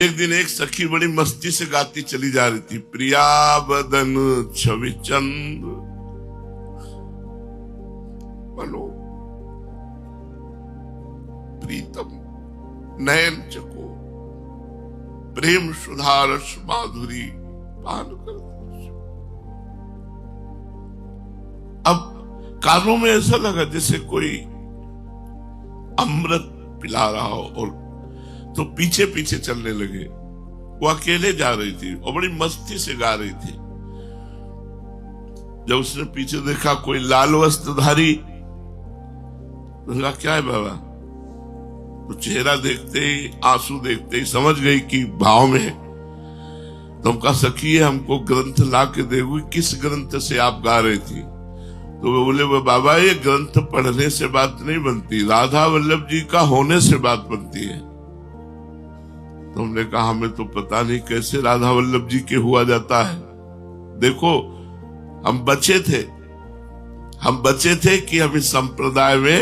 एक दिन एक सखी बड़ी मस्ती से गाती चली जा रही थी, प्रिया बदन छवि चंद मनो प्रीतम नयन चको प्रेम सुधारस माधुरी पान कर। अब कानों में ऐसा लगा जैसे कोई अमृत पिला रहा हो, और तो पीछे पीछे चलने लगे। वो अकेले जा रही थी और बड़ी मस्ती से गा रही थी। जब उसने पीछे देखा कोई लाल वस्त्रधारी, तो कहा क्या है बाबा? तो चेहरा देखते ही, आंसू देखते ही समझ गई कि भाव में है। तो हमका सखी है, हमको ग्रंथ ला के देगी। किस ग्रंथ से आप गा रही थी? तो वो बोले, वो बाबा ये ग्रंथ पढ़ने से बात नहीं बनती, राधा वल्लभ जी का होने से बात बनती है। तो हमने कहा हमें तो पता नहीं कैसे राधा वल्लभ जी के हुआ जाता है। देखो हम बचे थे कि हम इस संप्रदाय में।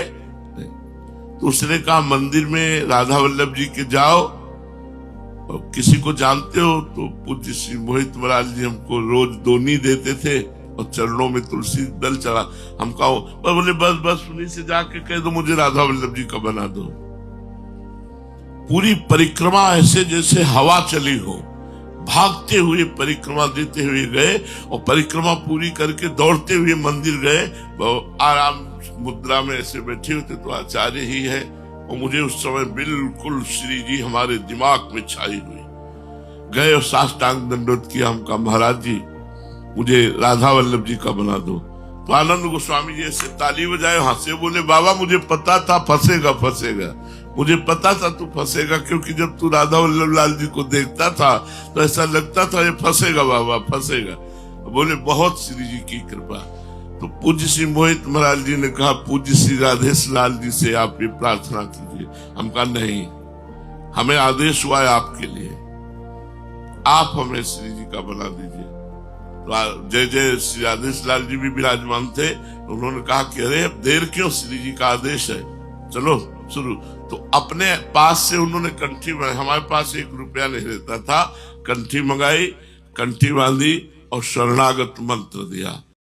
तो उसने कहा मंदिर में राधा वल्लभ जी के जाओ, और किसी को जानते हो तो पूज्य श्री मोहित महाराज जी हमको रोज दोनी देते थे और चरणों में तुलसी दल चढ़ा। हम कहो बोले बस उन्हीं से जाके कह दो मुझे राधा वल्लभ जी का बना दो। पूरी परिक्रमा ऐसे जैसे हवा चली हो, भागते हुए परिक्रमा देते हुए गए, और परिक्रमा पूरी करके दौड़ते हुए मंदिर गए। आराम मुद्रा में ऐसे बैठे होते तो आचार्य ही है, और मुझे उस समय बिल्कुल श्री जी हमारे दिमाग में छाई हुई। गए और साष्टांग दंडोत किया। हम कहा महाराज जी मुझे राधा वल्लभ जी का बना दो। तो आनंद गोस्वामी जी ऐसे ताली बजाए, हंसे, बोले बाबा मुझे पता था फंसेगा, मुझे पता था तू फंसेगा, क्योंकि जब तू राधा वल्लभ लाल जी को देखता था तो ऐसा लगता था ये फंसेगा बाबा फंसेगा। बोले बहुत श्री जी की कृपा। तो पूज्य श्री मोहित महाराज जी ने कहा पूज्य श्री राधेश लाल जी से आप ये प्रार्थना कीजिए। हम कहा नहीं, हमें आदेश हुआ है आपके लिए, आप हमें श्री जी का बना दीजिए। तो जय जय श्री राधेश लाल जी भी विराजमान थे। उन्होंने कहा कि अरे अब देर क्यों, श्री जी का आदेश है, चलो शुरू। तो अपने पास से उन्होंने कंठी बनाई। हमारे पास 1 रुपया नहीं रहता था। कंठी मंगाई, कंठी बांधी और शरणागत मंत्र दिया।